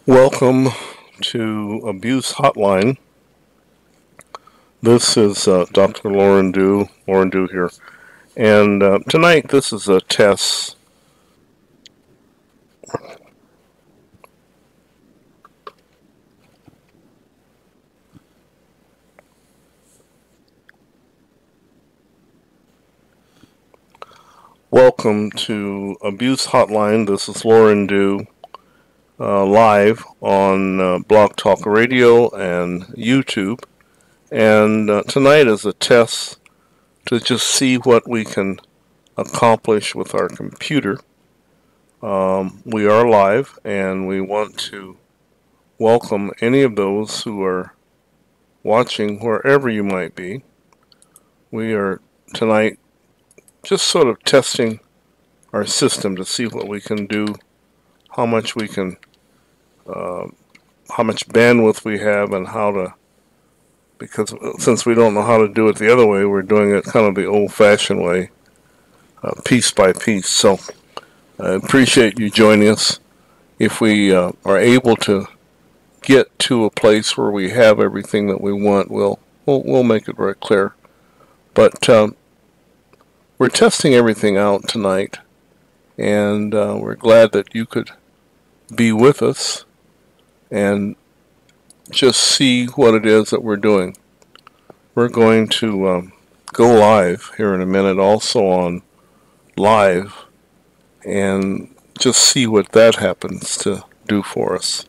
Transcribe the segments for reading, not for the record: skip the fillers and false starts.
Welcome to Abuse Hotline. This is Dr. Lauren Dew here. And tonight this is a test. Welcome to Abuse Hotline. This is Lauren Dew, live on Blog Talk Radio and YouTube. And tonight is a test to just see what we can accomplish with our computer. We are live, and we want to welcome any of those who are watching wherever you might be. We are tonight just sort of testing our system to see what we can do, how much we can, how much bandwidth we have, and how to, because since we don't know how to do it the other way, we're doing it kind of the old-fashioned way, piece by piece. So I appreciate you joining us. If we are able to get to a place where we have everything that we want, we'll make it very clear. But we're testing everything out tonight, and we're glad that you could be with us and just see what it is that we're doing. We're going to go live here in a minute, also on live, and just see what that happens to do for us.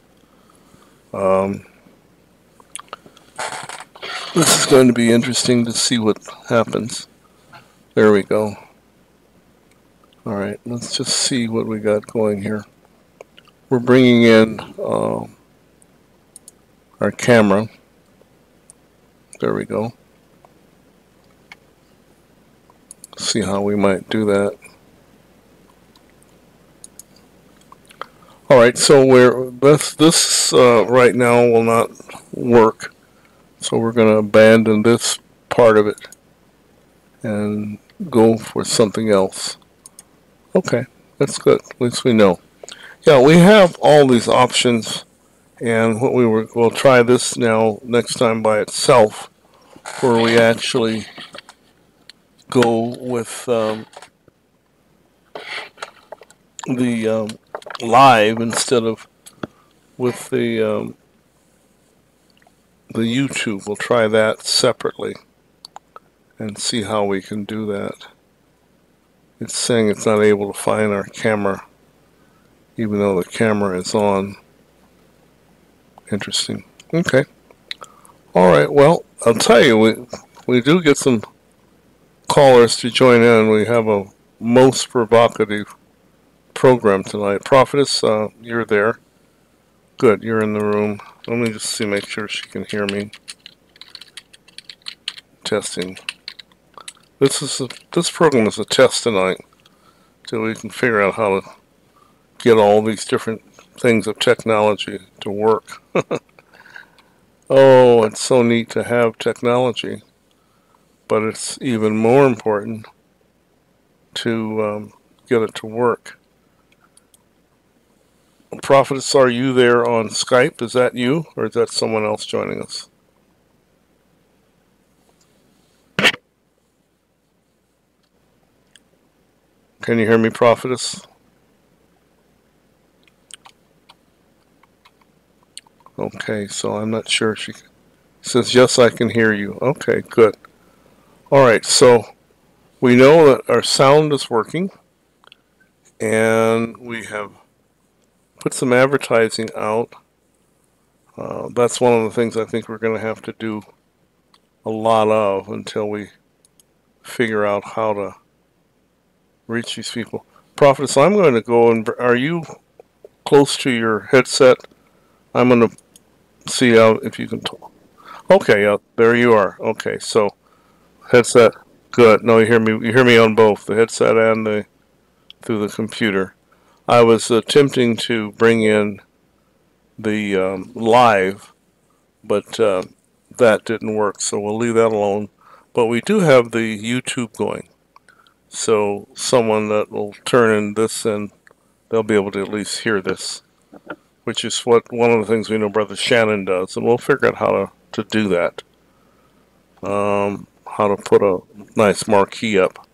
This is going to be interesting to see what happens. There we go. All right, let's just see what we got going here. We're bringing in our camera. There we go. See how we might do that. All right, so this right now will not work. So we're going to abandon this part of it and go for something else. Okay, that's good. At least we know. Yeah, we have all these options, and what we'll try this now next time by itself, where we actually go with the live instead of with the YouTube. We'll try that separately and see how we can do that. It's saying it's not able to find our camera, even though the camera is on. Interesting. Okay. All right. Well, I'll tell you, we do get some callers to join in. We have a most provocative program tonight. Prophetess, you're there. Good. You're in the room. Let me just see, make sure she can hear me. Testing. This program is a test tonight, so we can figure out how to get all these different things of technology to work. Oh, it's so neat to have technology, but it's even more important to get it to work. Prophetess, are you there on Skype? Is that you, or is that someone else joining us? Can you hear me, Prophetess? Okay, so I'm not sure. She says, yes, I can hear you. Okay, good. All right, so we know that our sound is working, and we have put some advertising out. That's one of the things I think we're going to have to do a lot of until we figure out how to reach these people. Prophetess, I'm going to go and... Are you close to your headset? I'm going to see if you can talk. Okay, there you are. Okay, so headset. Good. No, you hear me. You hear me on both the headset and through the computer. I was attempting to bring in the live, but that didn't work, so we'll leave that alone. But we do have the YouTube going, so someone that will turn in this and they'll be able to at least hear this, which is what one of the things we know Brother Shannon does, and we'll figure out how to do that. How to put a nice marquee up.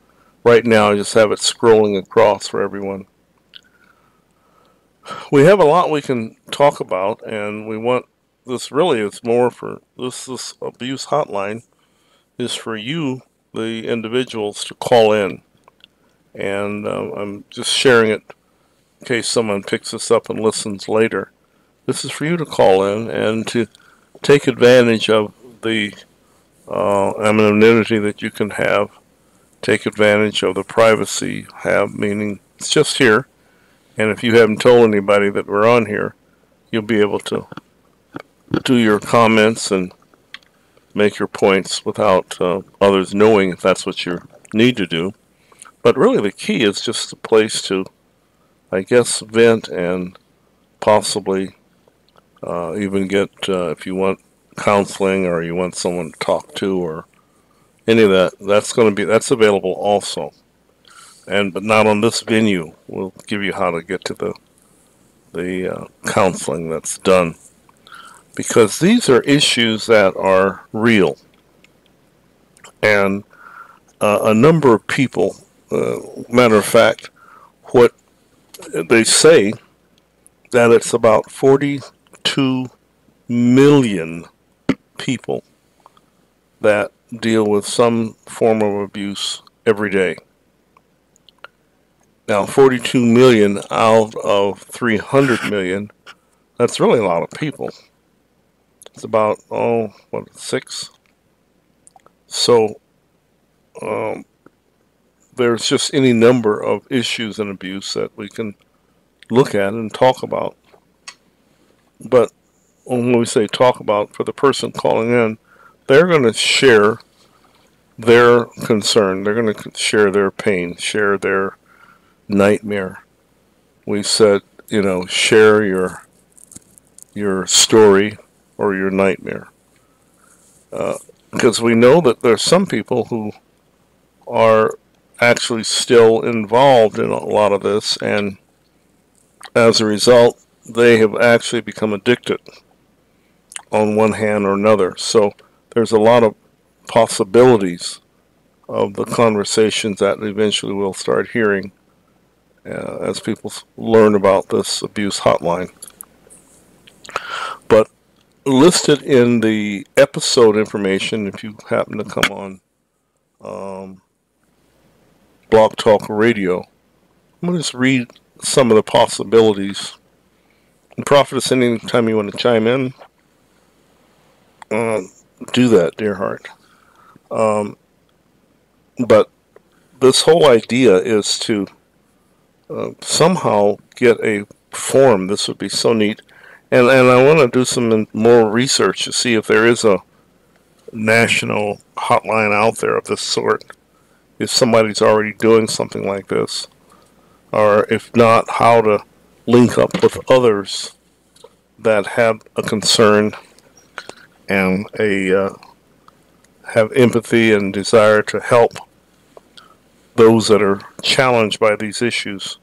Right now, I just have it scrolling across for everyone. We have a lot we can talk about, and we want this really is more for this abuse hotline is for you, the individuals, to call in. And I'm just sharing it in case someone picks this up and listens later. This is for you to call in and to take advantage of the anonymity that you can have. Take advantage of the privacy you have, meaning it's just here. And if you haven't told anybody that we're on here, you'll be able to do your comments and make your points without others knowing if that's what you need to do. But really the key is just a place to, I guess, vent and possibly even get, if you want counseling or you want someone to talk to or any of that, that's available also. But not on this venue. We'll give you how to get to the counseling that's done. Because these are issues that are real. And a number of people, matter of fact, what they say that it's about 42 million people that deal with some form of abuse every day. Now, 42 million out of 300 million, that's really a lot of people. It's about, 6? So, there's just any number of issues in abuse that we can look at and talk about. But when we say talk about, for the person calling in, they're going to share their concern. They're going to share their pain, share their nightmare. We said, share your story or your nightmare. Because we know that there's some people who are actually still involved in a lot of this, and as a result, they have actually become addicted on one hand or another. So there's a lot of possibilities of the conversations that eventually we'll start hearing as people learn about this abuse hotline. But listed in the episode information, if you happen to come on Blog Talk Radio, I'm going to just read some of the possibilities. And Prophetess, anytime you want to chime in, do that, dear heart. But this whole idea is to somehow get a form. This would be so neat. And I want to do some more research to see if there is a national hotline out there of this sort. If somebody's already doing something like this. Or if not, how to link up with others that have a concern and have empathy and desire to help those that are challenged by these issues.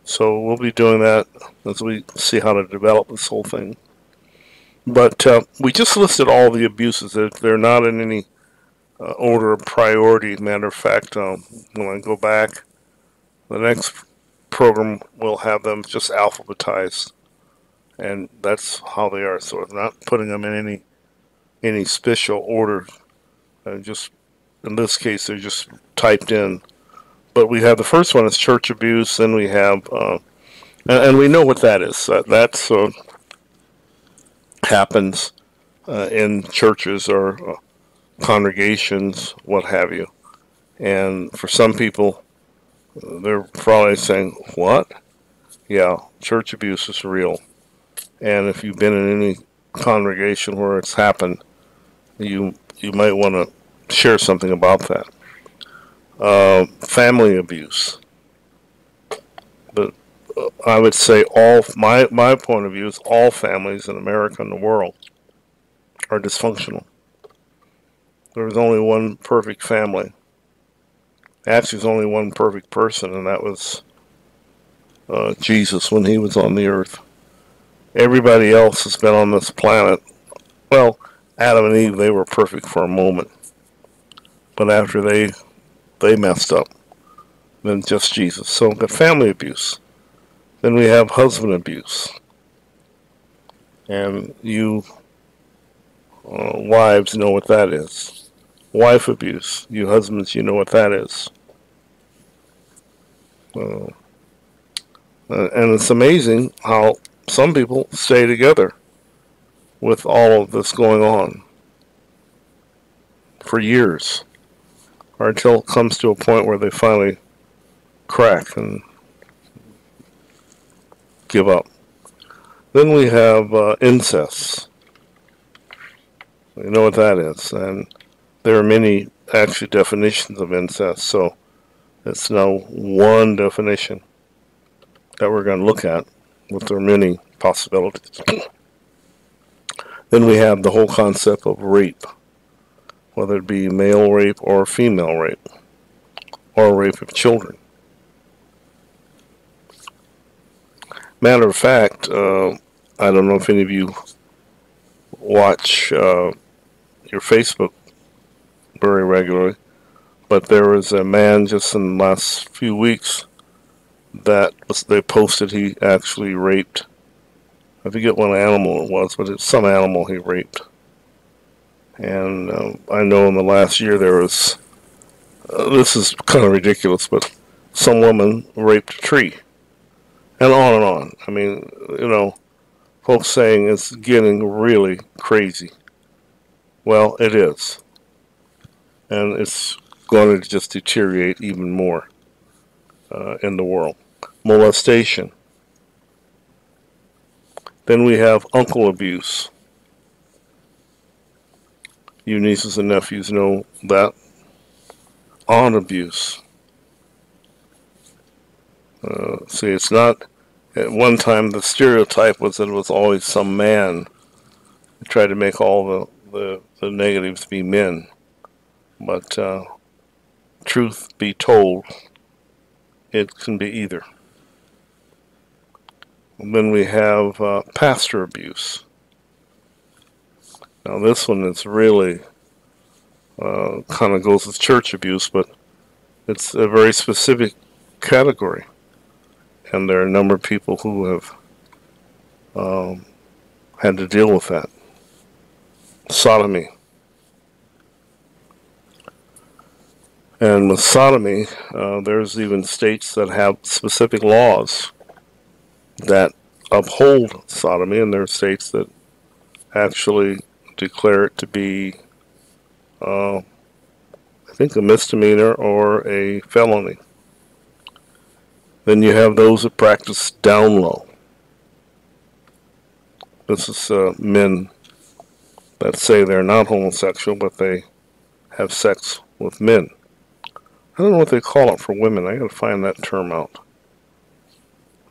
So we'll be doing that as we see how to develop this whole thing. But we just listed all the abuses. They're not in any order of priority. Matter of fact, when I go back, the next program will have them just alphabetized. And that's how they are. So I'm not putting them in any special order. Just in this case, they're just typed in. But we have the first one is church abuse. Then we have, and we know what that is. That's happens in churches or congregations, what have you. And for some people, they're probably saying, "What?" Yeah, church abuse is real. And if you've been in any congregation where it's happened, you might want to share something about that. Family abuse. But I would say my point of view is all families in America and the world are dysfunctional. There was only one perfect family. Actually, there's only one perfect person, and that was Jesus when he was on the earth. Everybody else has been on this planet. Well, Adam and Eve, they were perfect for a moment. But after they messed up, then just Jesus. So the family abuse. Then we have husband abuse. And you wives know what that is. Wife abuse. You husbands, you know what that is. And it's amazing how some people stay together with all of this going on for years, or until it comes to a point where they finally crack and give up. Then we have incest. You know what that is, and there are many actual definitions of incest, so it's no one definition that we're going to look at, but there are many possibilities. Then we have the whole concept of rape, whether it be male rape or female rape, or rape of children. Matter of fact, I don't know if any of you watch your Facebook very regularly, but there was a man just in the last few weeks that they posted he actually raped. I forget what animal it was, but it's some animal he raped. And I know in the last year there was, this is kind of ridiculous, but some woman raped a tree. And on and on. I mean, you know, folks saying it's getting really crazy. Well, it is. And it's going to just deteriorate even more in the world. Molestation. Then we have uncle abuse. You nieces and nephews know that. Aunt abuse. See, it's not, at one time the stereotype was that it was always some man who tried to make all the negatives be men. But truth be told, it can be either. And then we have pastor abuse. Now this one is really kind of goes with church abuse, but it's a very specific category. And there are a number of people who have had to deal with that. Sodomy. And with sodomy, there's even states that have specific laws that uphold sodomy, and there are states that actually declare it to be, I think, a misdemeanor or a felony. Then you have those that practice down low. This is men that say they're not homosexual, but they have sex with men. I don't know what they call it for women. I got to find that term out.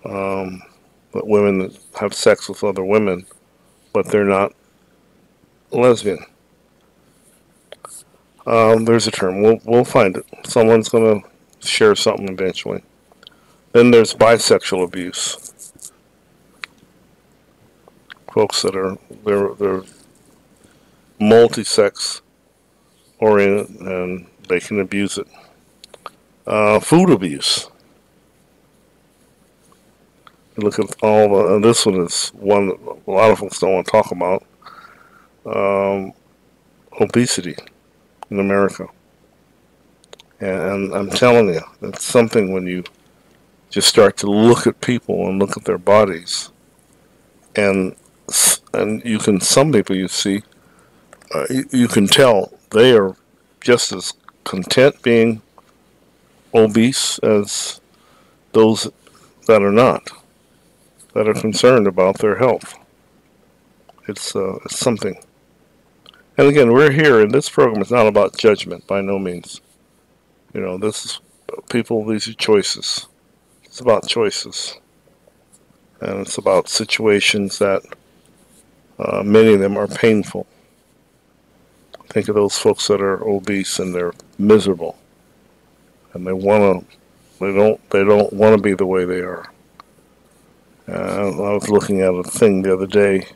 But women that have sex with other women, but they're not lesbian. There's a term. We'll find it. Someone's going to share something eventually. Then there's bisexual abuse. Folks that are they're multi-sex oriented and they can abuse it. Food abuse. You look at all the, and this one is one that a lot of folks don't want to talk about. Obesity in America. And I'm telling you, it's something when you just start to look at people and look at their bodies, and you can, some people you see, you can tell they are just as content being obese as those that are not, that are concerned about their health. It's something. And again, we're here, and this program is not about judgment by no means. You know, this is people, these are choices. It's about choices. And it's about situations that many of them are painful. Think of those folks that are obese and they're miserable. And they don't want to be the way they are. I was looking at a thing the other day.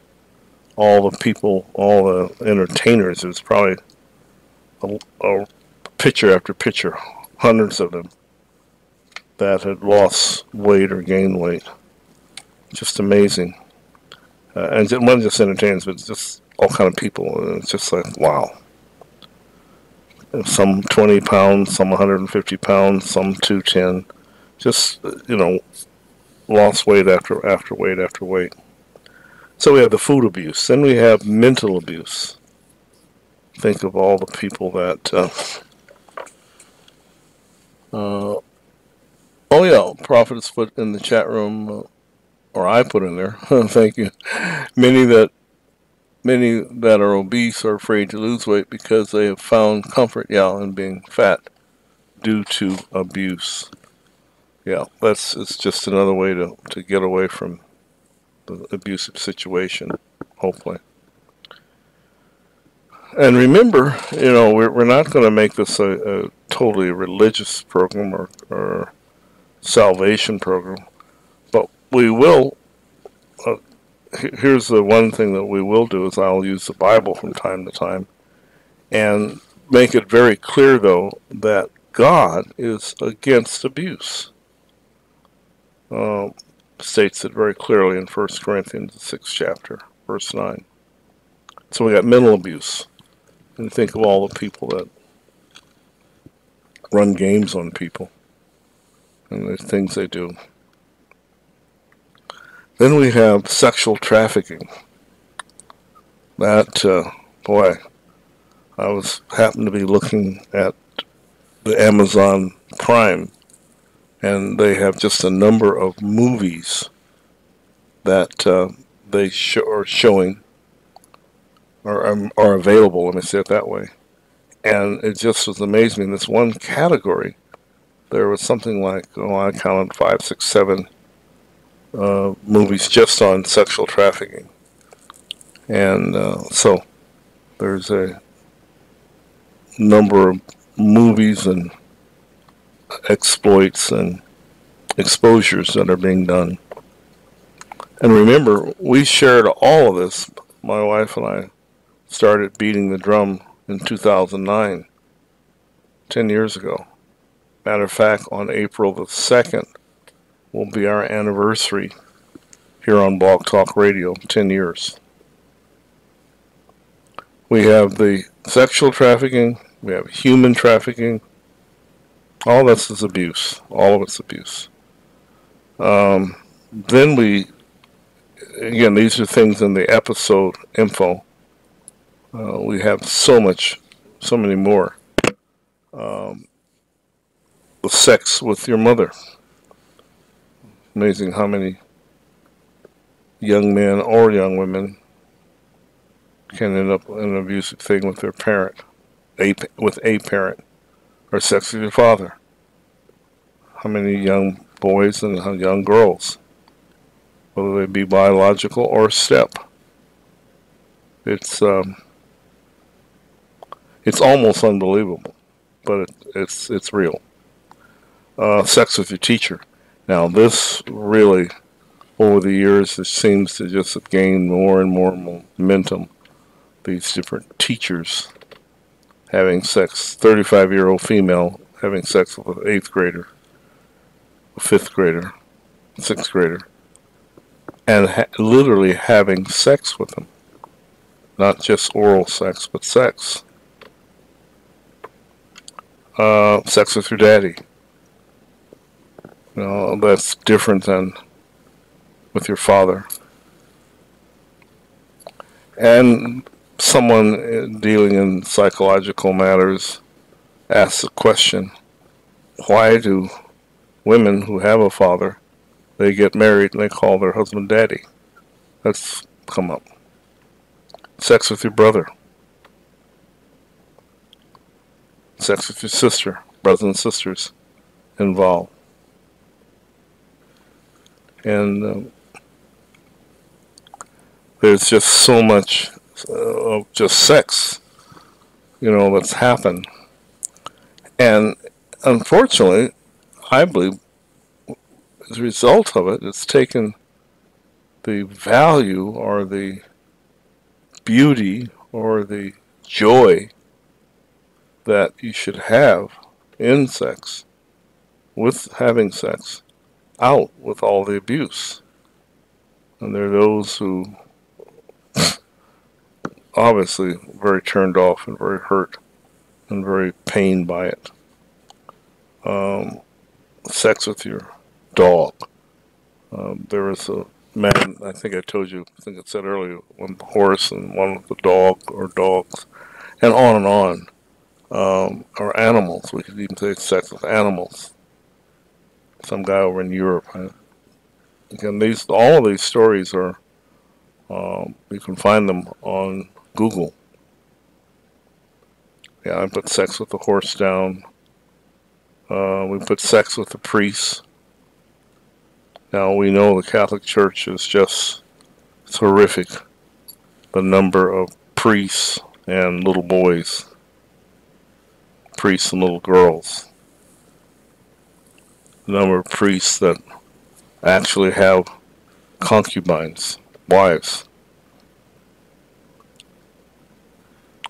All the people, all the entertainers, there's probably a picture after picture, hundreds of them, that had lost weight or gained weight. Just amazing. And it wasn't just entertainers, but just all kind of people. It's just like, wow. Some 20 pounds, some 150 pounds, some 210. Just, lost weight after weight after weight. So we have the food abuse. Then we have mental abuse. Think of all the people that... oh yeah, Prophet has put in the chat room, or I put in there, thank you, many that are obese are afraid to lose weight because they have found comfort, in being fat due to abuse. Yeah, it's just another way to get away from the abusive situation, hopefully. And remember, we're not going to make this a totally religious program or salvation program, but we will. Here's the one thing that we will do is I'll use the Bible from time to time and make it very clear, though, that God is against abuse. States it very clearly in 1 Corinthians, the 6th chapter, verse 9. So we got mental abuse. And think of all the people that run games on people and the things they do. Then we have sexual trafficking. That, boy, I happened to be looking at the Amazon Prime, and they have just a number of movies that they are showing, or are available, let me say it that way. And it just was amazing. In this one category, there was something like, I counted 5, 6, 7 movies just on sexual trafficking. And so there's a number of movies and exploits and exposures that are being done. And remember, we shared all of this. My wife and I started beating the drum in 2009, 10 years ago. Matter of fact, on April the 2nd will be our anniversary here on Blog Talk Radio, 10 years. We have the sexual trafficking, we have human trafficking. All this is abuse. All of it's abuse. Then again, these are things in the episode info. We have so many more. The sex with your mother. Amazing how many young men or young women can end up in an abusive thing with their parent, with a parent, or sex with your father. How many young boys and young girls, whether they be biological or step. It's almost unbelievable, but it's real. Sex with your teacher. Now this really, over the years, it seems to just have gained more and more momentum. These different teachers having sex, 35-year-old female having sex with an 8th grader, a 5th grader, 6th grader, and literally having sex with them. Not just oral sex, but sex. Sex with your daddy. That's different than with your father. And someone dealing in psychological matters asks the question, why do women who have a father, they get married and they call their husband daddy? That's come up. Sex with your brother. Sex with your sister, brothers and sisters involved. And there's just so much of just sex, that's happened. And unfortunately, I believe as a result of it, it's taken the value or the beauty or the joy that you should have in sex, with having sex, out with all the abuse. And there are those who obviously very turned off and very hurt and very pained by it. Sex with your dog. There was a man, I think I told you, I think I said earlier, one with the horse and one with the dog or dogs, and on and on. Or animals, we could even say sex with animals. Some guy over in Europe. Again, all of these stories are, you can find them on Google. Yeah, I put sex with the horse down. We put sex with the priests. Now, we know the Catholic Church is just horrific. The number of priests and little boys, priests and little girls. The number of priests that actually have concubines, wives.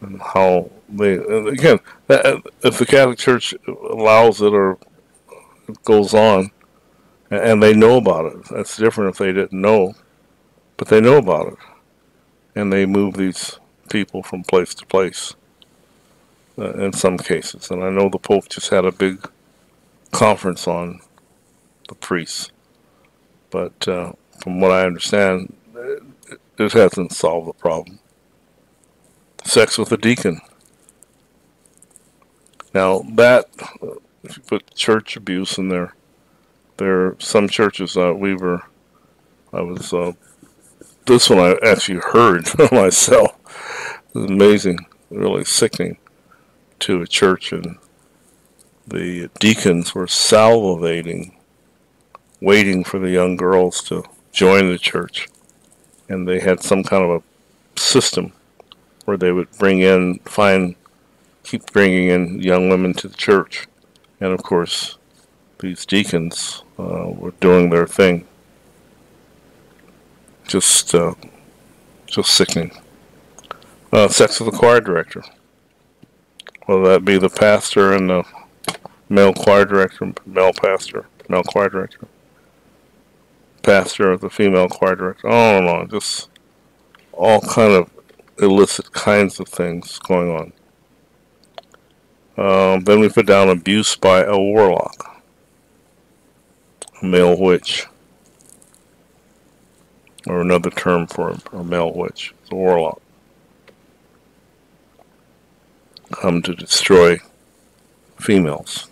And how they, again, if the Catholic Church allows it or goes on, and they know about it, that's different if they didn't know, but they know about it. And they move these people from place to place in some cases. And I know the Pope just had a big conference on the priests. But from what I understand, it hasn't solved the problem. Sex with a deacon. Now that, if you put church abuse in there are some churches this one I actually heard myself. It was amazing, really sickening, to a church, and the deacons were salivating, waiting for the young girls to join the church. And they had some kind of a system where they would keep bringing in young women to the church. And of course, these deacons were doing their thing. Just sickening. Sex with the choir director. Whether that be the pastor and the male choir director, male pastor, male choir director, pastor of the female choir director, on and on. Just all kind of illicit kinds of things going on. Then we put down abuse by a warlock, a male witch, or another term for a male witch, it's a warlock. Come to destroy females,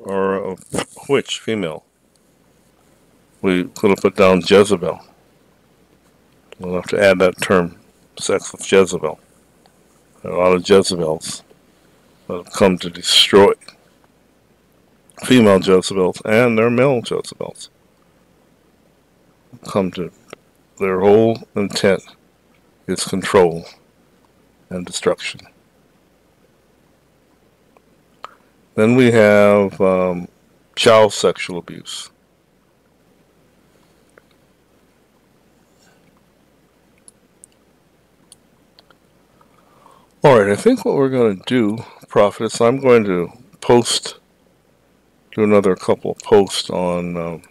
or a witch, female. We could have put down Jezebel. We'll have to add that term, sex with Jezebel. There are a lot of Jezebels that have come to destroy female Jezebels and their male Jezebels. Come to their whole intent is control and destruction. Then we have child sexual abuse. Alright, I think what we're going to do, Prophetess, I'm going to do another couple of posts on,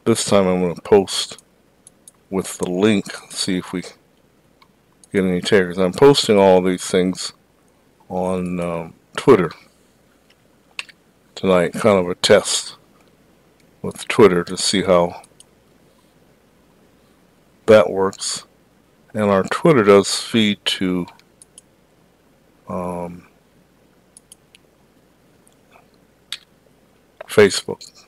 this time I'm going to post with the link, see if we get any takers. I'm posting all these things on Twitter tonight, kind of a test with Twitter to see how that works. And our Twitter does feed to Facebook.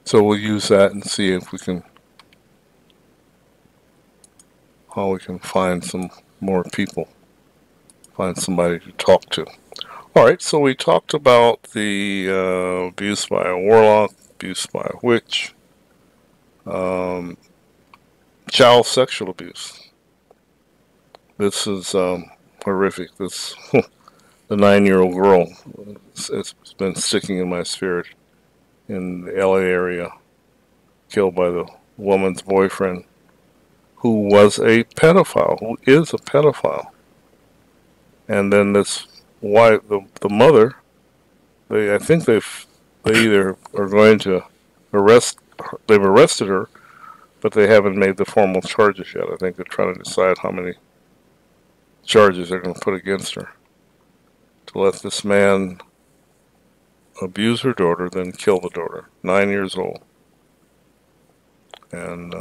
So we'll use that and see if we can, how we can find some more people, find somebody to talk to. Alright, so we talked about the abuse by a warlock, abuse by a witch, child sexual abuse. This is horrific. This the 9-year-old girl. It's been sticking in my spirit in the LA area, killed by the woman's boyfriend, who was a pedophile, who is a pedophile. And then this wife, the mother, I think they either are going to they've arrested her, but they haven't made the formal charges yet. I think they're trying to decide how many charges they're going to put against her to let this man abuse her daughter, then kill the daughter, 9 years old. And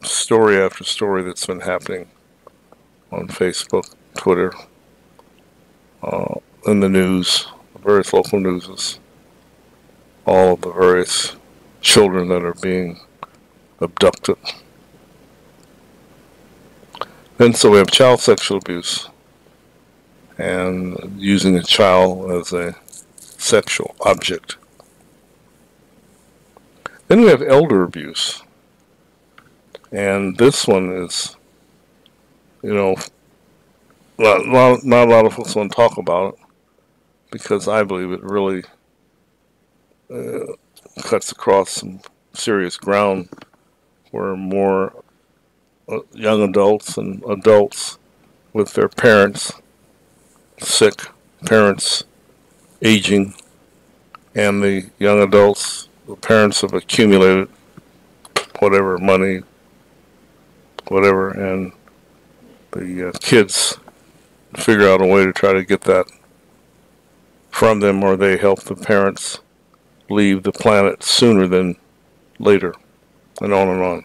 story after story that's been happening on Facebook, Twitter, in the news, various local newses, all of the various children that are being abducted. Then so we have child sexual abuse and using a child as a sexual object. Then we have elder abuse. And this one is, not a lot of folks want to talk about it because I believe it really cuts across some serious ground where more young adults and adults with their parents sick, parents aging, and the young adults, the parents have accumulated whatever money, whatever, and the kids figure out a way to try to get that from them, or they help the parents leave the planet sooner than later, and on and on.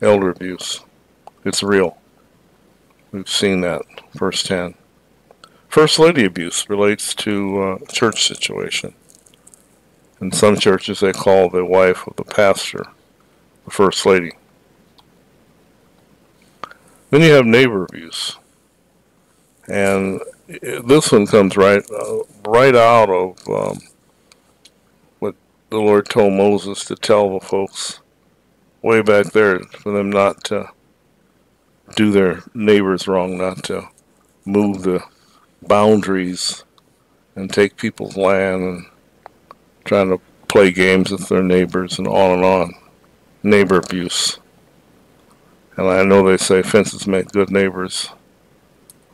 Elder abuse. It's real. We've seen that firsthand. First lady abuse relates to a church situation. In some churches, they call the wife of the pastor the first lady. Then you have neighbor abuse. And this one comes right out of what the Lord told Moses to tell the folks way back there, for them not to do their neighbors wrong, not to move the boundaries and take people's land and trying to play games with their neighbors and on and on. Neighbor abuse. And I know they say fences make good neighbors.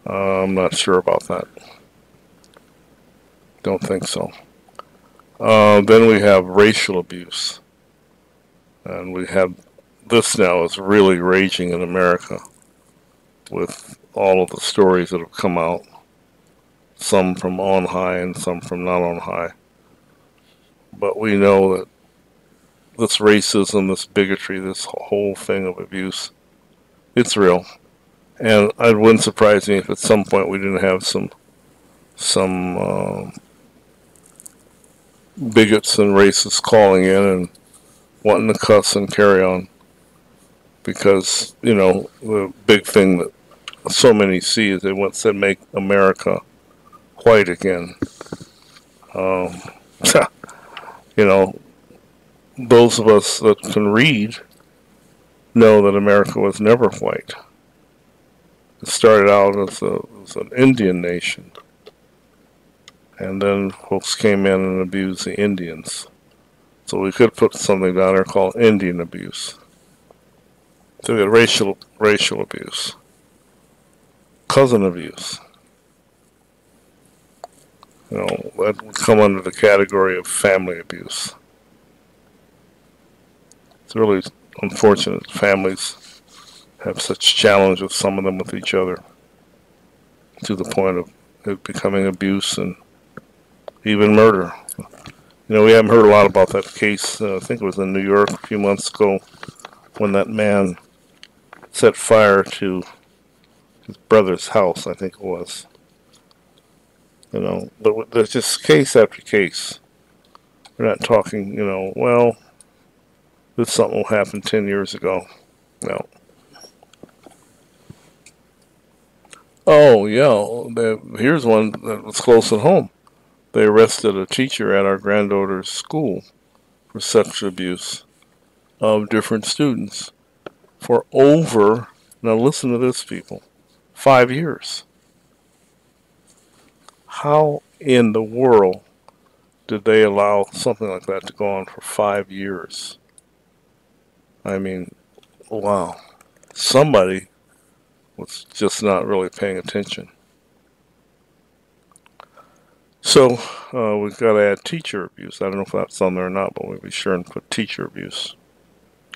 I'm not sure about that. Don't think so. Then we have racial abuse. And we have this now is really raging in America with all of the stories that have come out. Some from on high and some from not on high. But we know that this racism, this bigotry, this whole thing of abuse, it's real. And it wouldn't surprise me if at some point we didn't have some bigots and racists calling in and wanting to cuss and carry on. Because, the big thing that so many see is they once said make America white again. Those of us that can read know that America was never white. It started out as an Indian nation. And then folks came in and abused the Indians. So we could put something down there called Indian abuse. So we got racial abuse. Cousin abuse. That would come under the category of family abuse. It's really unfortunate families have such challenges, some of them with each other, to the point of it becoming abuse and even murder. We haven't heard a lot about that case. I think it was in New York a few months ago when that man set fire to his brother's house, I think it was. But there's just case after case. We're not talking, this something will happen 10 years ago. No. Oh, yeah. Here's one that was close at home. They arrested a teacher at our granddaughter's school for sexual abuse of different students for now listen to this, people, 5 years. How in the world did they allow something like that to go on for 5 years? I mean, wow. Somebody was just not really paying attention. So we've got to add teacher abuse. I don't know if that's on there or not, but we'll be sure and put teacher abuse.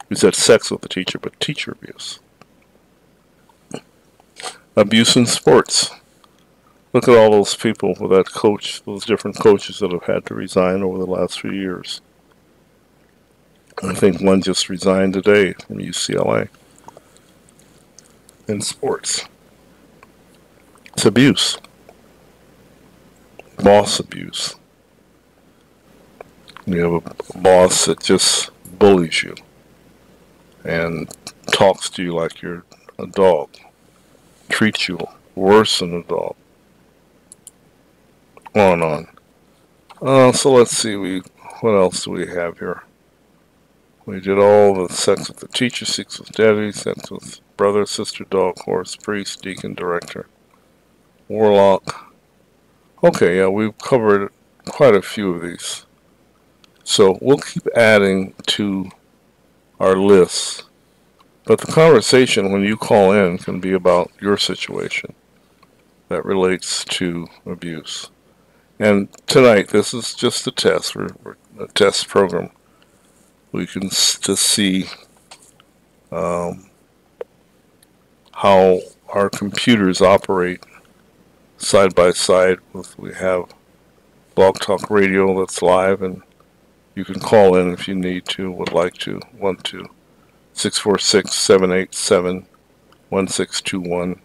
We said sex with the teacher, but teacher abuse. Abuse in sports. Look at all those people with that coach, those different coaches that have had to resign over the last few years. I think one just resigned today from UCLA. In sports, it's abuse. Boss abuse. You have a boss that just bullies you and talks to you like you're a dog, treats you worse than a dog. On and on. So let's see, what else do we have here? We did all the sex with the teacher, sex with daddy, sex with brother, sister, dog, horse, priest, deacon, director, warlock. Okay, yeah, we've covered quite a few of these. So we'll keep adding to our lists. But the conversation when you call in can be about your situation that relates to abuse. And tonight, this is just a test. We're a test program. We can just see how our computers operate side by side. We have Blog Talk Radio that's live, and you can call in if you need to, would like to, want to. 646-787-1621.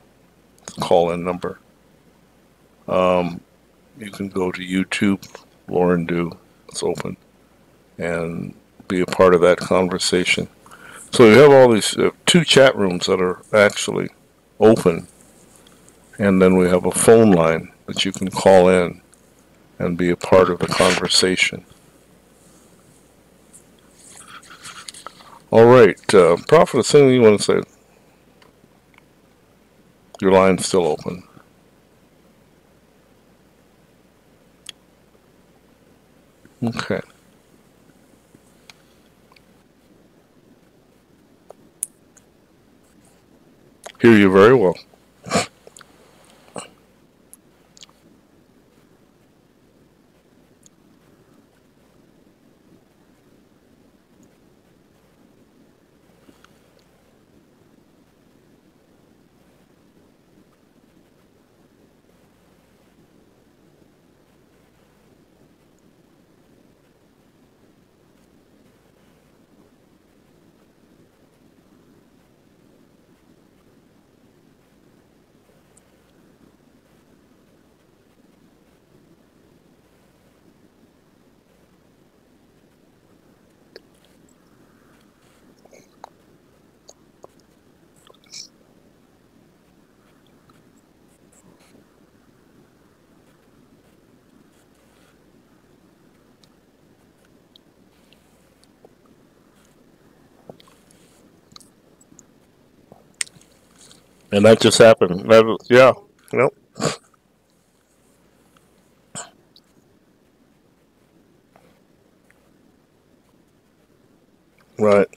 Call-in number. You can go to YouTube, Lauren Do, it's open, and be a part of that conversation. So you have all these two chat rooms that are actually open, and then we have a phone line that you can call in and be a part of the conversation. All right, Prophetess, anything you want to say? Your line's still open. Okay. Hear you very well. And that just happened. Yeah. Nope. Right.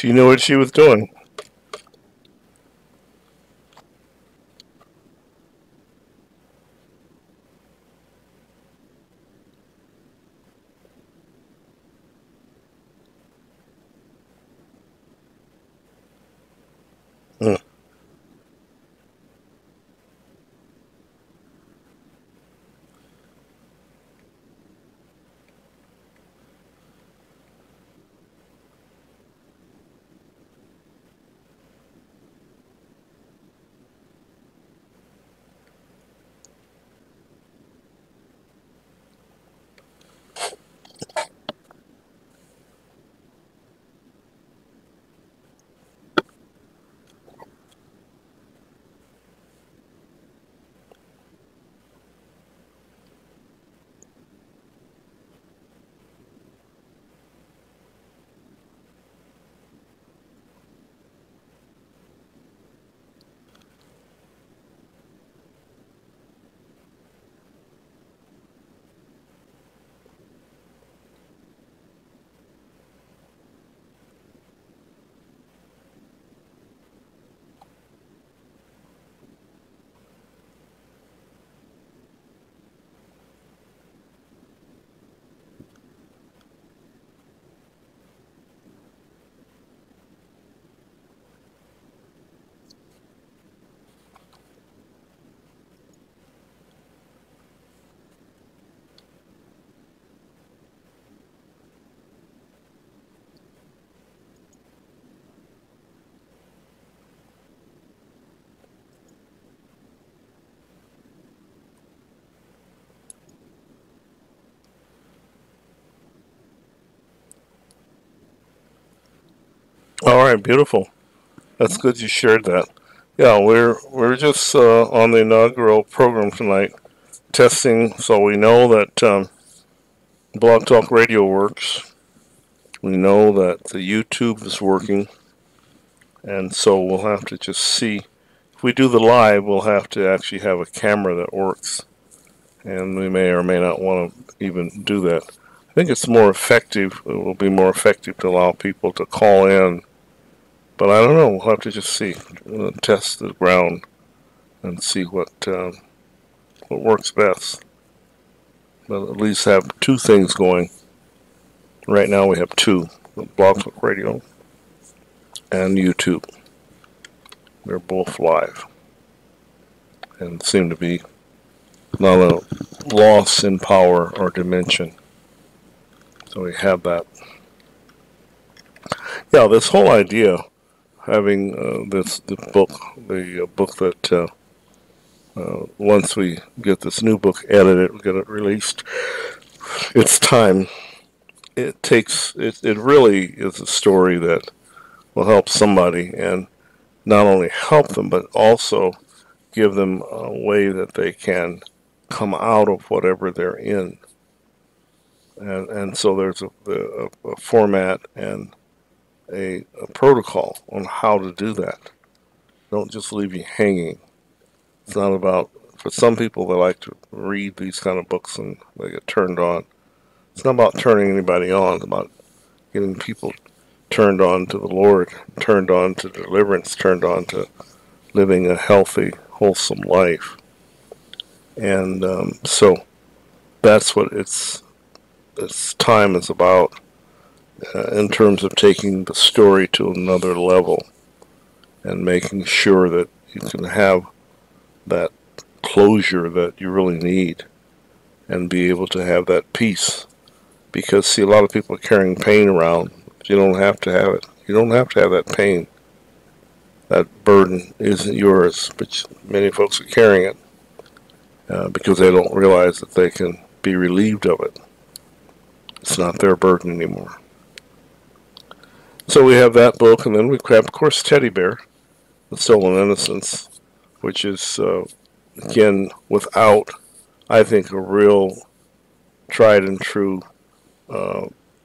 She knew what she was doing. Mm. All right, beautiful. That's good you shared that. Yeah, we're just on the inaugural program tonight, testing, so we know that Blog Talk Radio works. We know that the YouTube is working, and so we'll have to just see. If we do the live, we'll have to actually have a camera that works, and we may or may not want to even do that. I think it's more effective. It will be more effective to allow people to call in, but I don't know. We'll have to just see, test the ground, and see what works best. But at least have two things going. Right now we have two: Blog Talk Radio and YouTube. They're both live, and seem to be not a loss in power or dimension. So we have that. Yeah, this whole idea, having the book that once we get this new book edited, we get it released. It's time. It really is a story that will help somebody, and not only help them, but also give them a way that they can come out of whatever they're in. And so there's a format and a protocol on how to do that. Don't just leave you hanging. It's not about, for some people, they like to read these kind of books and they get turned on. It's not about turning anybody on. It's about getting people turned on to the Lord, turned on to deliverance, turned on to living a healthy, wholesome life. And so that's what its time is about, in terms of taking the story to another level and making sure that you can have that closure that you really need and be able to have that peace. Because, see, a lot of people are carrying pain around. You don't have to have it. You don't have to have that pain. That burden isn't yours, but many folks are carrying it because they don't realize that they can be relieved of it. It's not their burden anymore. So we have that book, and then we have, of course, Teddy Bear, The Stolen Innocence, which is, again, without, I think, a real tried and true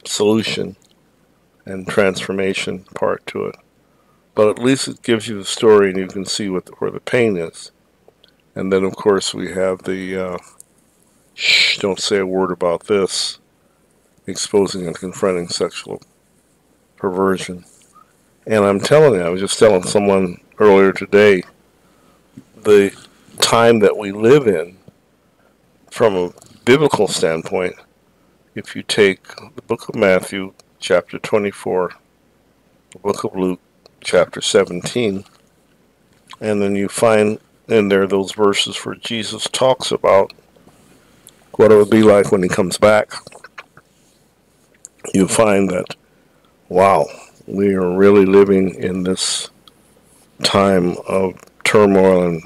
solution and transformation part to it. But at least it gives you the story, and you can see where the pain is. And then, of course, we have the shh, don't say a word about this, exposing and confronting sexual perversion. And I'm telling you, I was just telling someone earlier today, the time that we live in, from a biblical standpoint, if you take the book of Matthew, chapter 24, the book of Luke, chapter 17, and then you find in there those verses where Jesus talks about what it would be like when he comes back, you find that, wow, we are really living in this time of turmoil and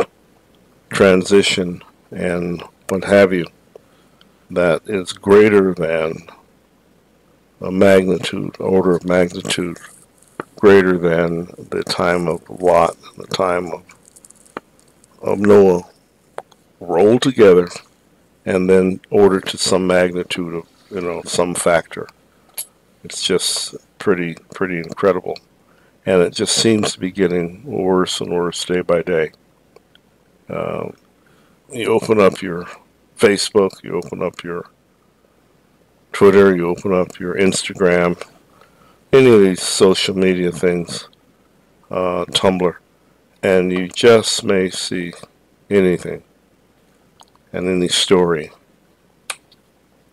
transition and what have you that is greater than a magnitude, order of magnitude, greater than the time of Lot, the time of Noah, rolled together and then ordered to some magnitude of, some factor. It's just pretty incredible. And it just seems to be getting worse and worse day by day. You open up your Facebook, you open up your Twitter, you open up your Instagram, any of these social media things, Tumblr, and you just may see anything and any story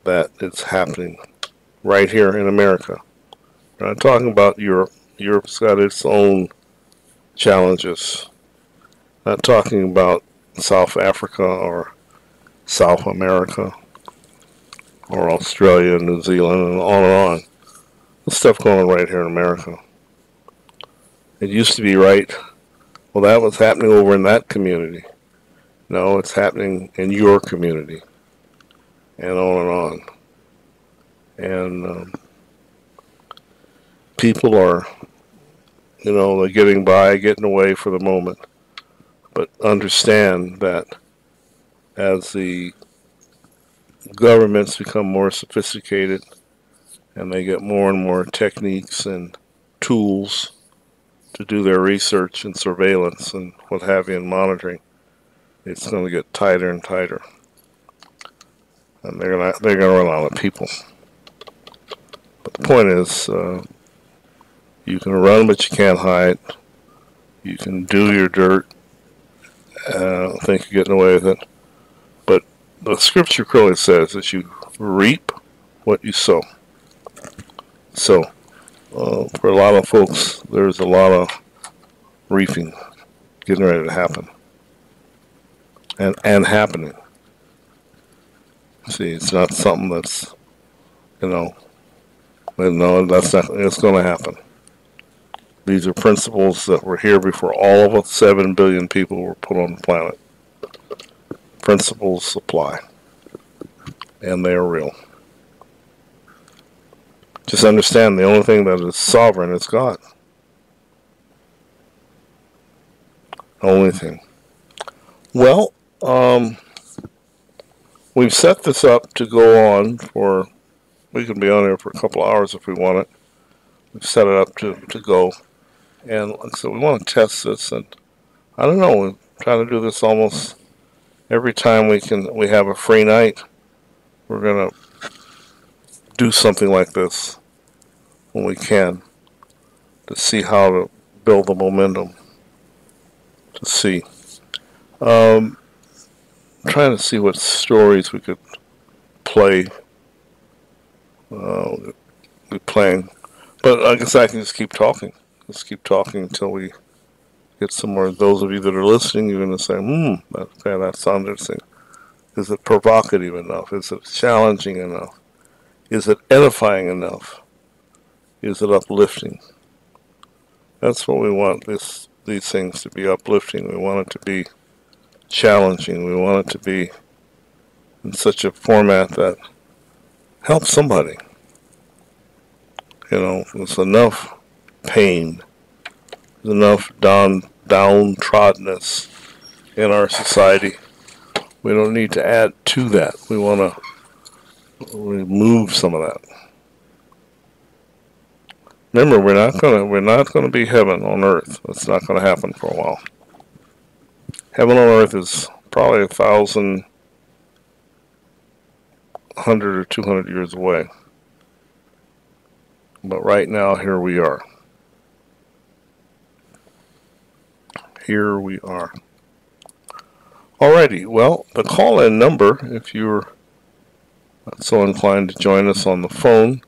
that is happening right here in America. We're not talking about Europe. Europe's got its own challenges. Not talking about South Africa or South America or Australia, New Zealand, and on and on. There's stuff going on right here in America. It used to be right, well, that was happening over in that community. No, it's happening in your community, and on and on. And people are, they're getting by, getting away for the moment. But understand that as the governments become more sophisticated and they get more and more techniques and tools to do their research and surveillance and what have you and monitoring, it's going to get tighter and tighter. And they're going to run out of people. But the point is, you can run but you can't hide. You can do your dirt. Think you're getting away with it. But the scripture clearly says that you reap what you sow. So, for a lot of folks, there's a lot of reaping getting ready to happen. And happening. See, it's not something that's, no, that's not, it's going to happen. These are principles that were here before all of us 7 billion people were put on the planet. Principles apply. And they are real. Just understand the only thing that is sovereign is God. Only thing. Well, we've set this up to go on for, we can be on here for a couple of hours if we want it. We've set it up to go. And so we want to test this, and I don't know, we're trying to do this almost every time we have a free night. We're going to do something like this when we can to see how to build the momentum. To see. Trying to see what stories we could play. We're playing. But I guess I can just keep talking. Let's keep talking until we get somewhere. Those of you that are listening, you're going to say, okay, that sounds interesting. Is it provocative enough? Is it challenging enough? Is it edifying enough? Is it uplifting? That's what we want these things to be, uplifting. We want it to be challenging. We want it to be in such a format that helps somebody. There's enough pain, there's enough downtroddenness in our society. We don't need to add to that. We want to remove some of that. Remember, we're not going to be heaven on earth. That's not going to happen for a while. Heaven on earth is probably 1,000, 100 or 200 years away. But right now, here we are. here we are. Alrighty, well, the call-in number, if you're so inclined to join us on the phone,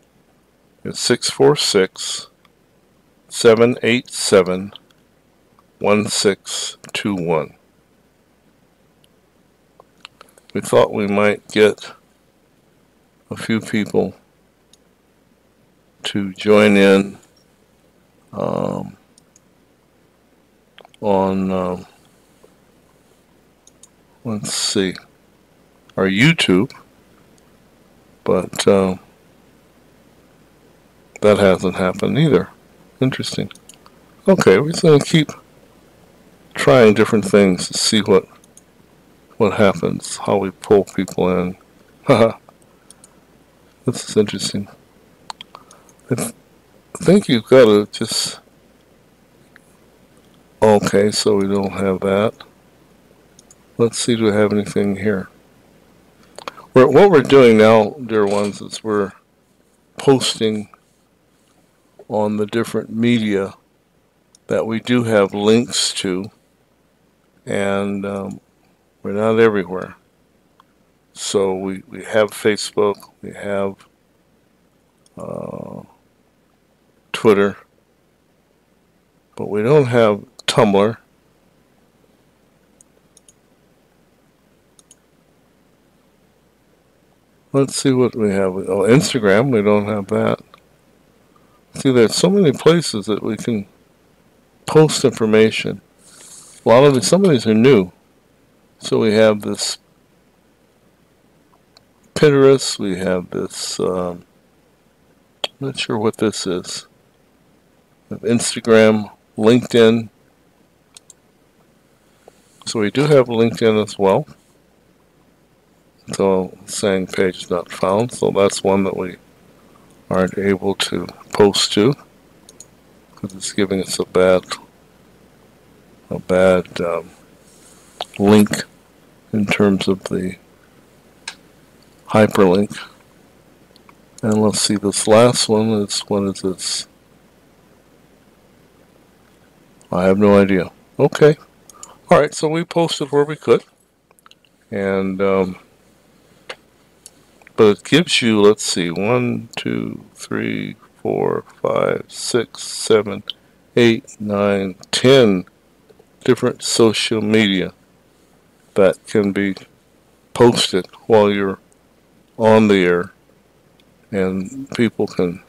is 646-787-1621. We thought we might get a few people to join in on, let's see, our YouTube, but that hasn't happened either. Interesting. Okay, we're just going to keep trying different things to see what happens, how we pull people in. Haha. This is interesting. I think you've got to just... Okay, so we don't have that. Let's see, do we have anything here? What we're doing now, dear ones, is we're posting on the different media that we do have links to, and we're not everywhere. So we have Facebook, we have Twitter, but we don't have Tumblr. Let's see what we have. Oh, Instagram, we don't have that. See, there's so many places that we can post information. A lot of these, some of these are new. So we have this Pinterest, we have this, I'm not sure what this is. We have Instagram, LinkedIn. So we do have LinkedIn as well. So saying page not found, so that's one that we aren't able to post to because it's giving us a bad link in terms of the hyperlink. And let's see, this last one is, what is this? I have no idea. Okay. Alright, so we posted where we could. And but it gives you, let's see, 1, 2, 3, 4, 5, 6, 7, 8, 9, 10 different social media that can be posted while you're on the air, and people can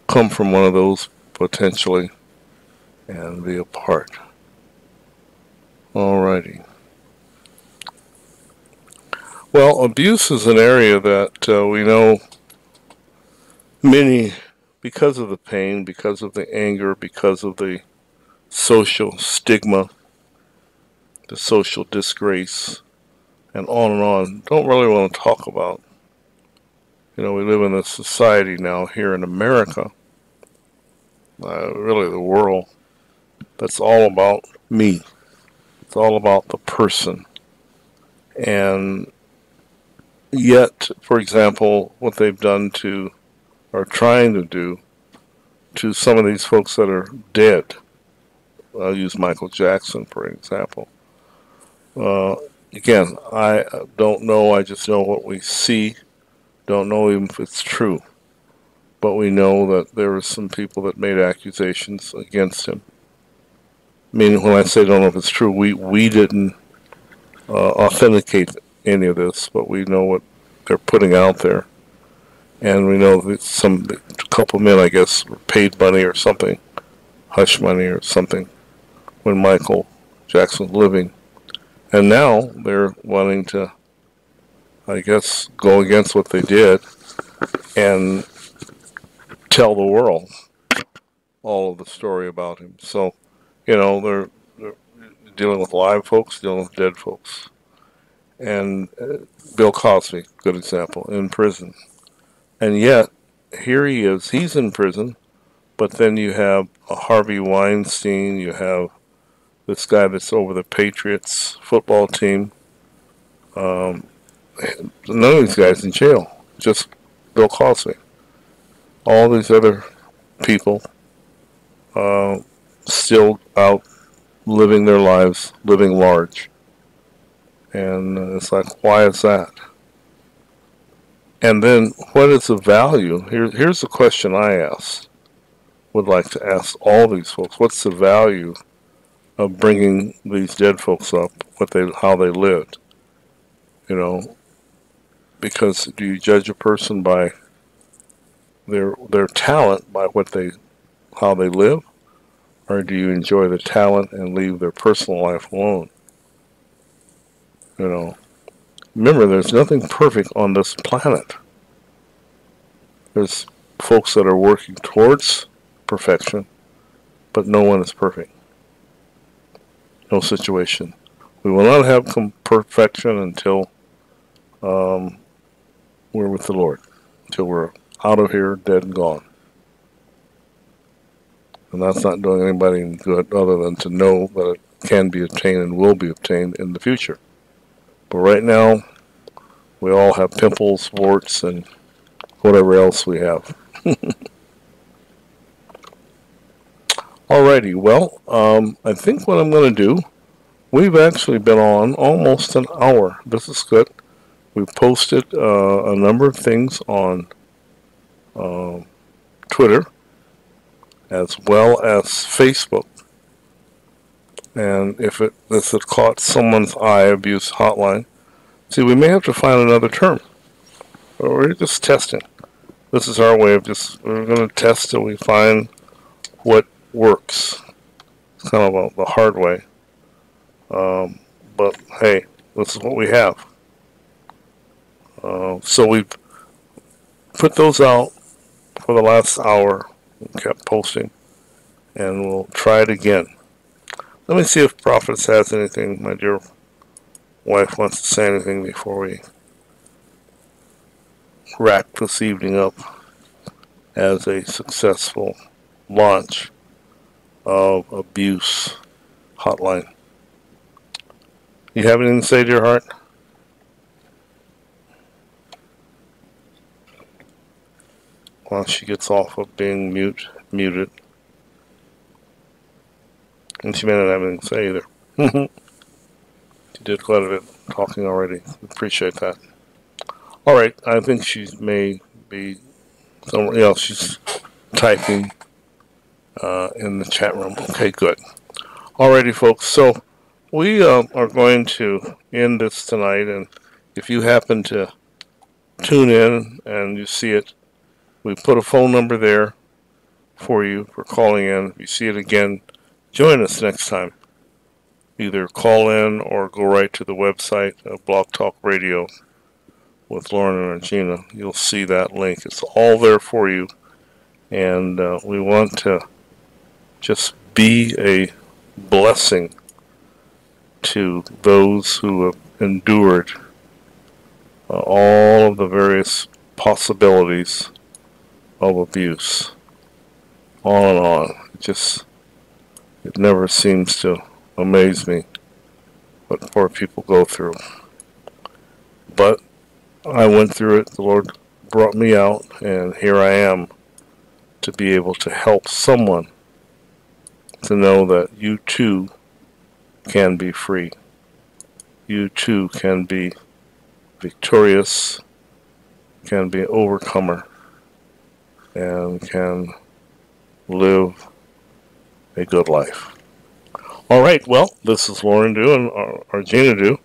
come from one of those potentially and be a part. Alrighty. Well, abuse is an area that we know many, because of the pain, because of the anger, because of the social stigma, the social disgrace, and on, don't really want to talk about. You know, we live in a society now here in America, really the world, that's all about me. It's all about the person. And yet, for example, what they've done to, or trying to do, to some of these folks that are dead. I'll use Michael Jackson, for example. Again, I don't know, I just know what we see. Don't know even if it's true. But we know that there were some people that made accusations against him. Meaning, when I say don't know if it's true, we didn't authenticate any of this, but we know what they're putting out there. And we know that a couple men, I guess, were paid money or something, hush money or something, when Michael Jackson was living. And now they're wanting to, I guess, go against what they did and tell the world all of the story about him. So, you know, they're dealing with live folks, dealing with dead folks. And Bill Cosby, good example, in prison. And yet, here he is, he's in prison, but then you have a Harvey Weinstein, you have this guy that's over the Patriots football team. None of these guys in jail, just Bill Cosby. All these other people still out living their lives, living large. And it's like, why is that? And then, what is the value? Here's the question I would like to ask all these folks. What's the value of bringing these dead folks up, how they lived? You know, because do you judge a person by their talent, by how they live, or do you enjoy the talent and leave their personal life alone? You know, remember, there's nothing perfect on this planet. There's folks that are working towards perfection, but no one is perfect. No situation. We will not have perfection until we're with the Lord, until we're out of here, dead and gone. And that's not doing anybody any good other than to know that it can be obtained and will be obtained in the future. But right now, we all have pimples, warts, and whatever else we have. Alrighty, well, I think what I'm going to do, we've actually been on almost an hour. This is good. We've posted a number of things on Twitter as well as Facebook. And if it caught someone's eye, abuse hotline, see, we may have to find another term. But we're just testing. This is our way of we're going to test till we find what works. It's kind of the hard way. But hey, this is what we have. So we've put those out for the last hour. We kept posting. And we'll try it again. Let me see if Prophets has anything. My dear wife wants to say anything before we wrap this evening up as a successful launch of Abuse Hotline. You have anything to say, dear heart? While she gets off of being muted. And she may not have anything to say either. She did quite a bit talking already. Appreciate that. Alright, I think she may be somewhere else. She's typing in the chat room. Okay, good. Alrighty, folks. So we are going to end this tonight. And if you happen to tune in and you see it, we put a phone number there for you for calling in. If you see it again, join us next time. Either call in or go right to the website of Blog Talk Radio with Lauren and Regina. You'll see that link. It's all there for you. And we want to just be a blessing to those who have endured all of the various possibilities of abuse. On and on. It never seems to amaze me what poor people go through. But I went through it. The Lord brought me out, and here I am to be able to help someone to know that you too can be free. You too can be victorious, can be an overcomer, and can live a good life. All right, well, this is Lauren Dew and Argina Dew.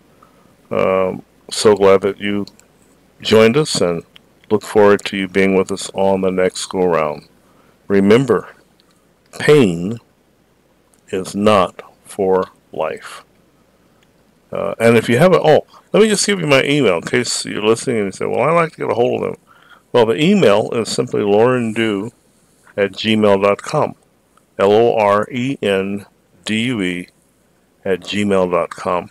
So glad that you joined us and look forward to you being with us on the next go around. Remember, pain is not for life. And if you haven't, let me just give you my email in case you're listening and you say, well, I'd like to get a hold of them. Well, the email is simply laurendew@gmail.com. LORENDUE@gmail.com.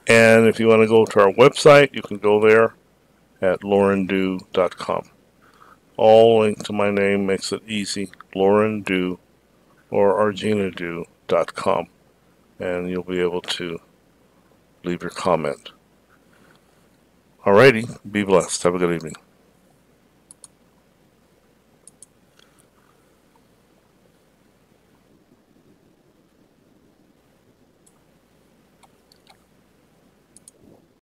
And if you want to go to our website, you can go there at laurendew.com. All linked to my name makes it easy. Lauren Dew or arginadew.com. And you'll be able to leave your comment. Alrighty, be blessed. Have a good evening.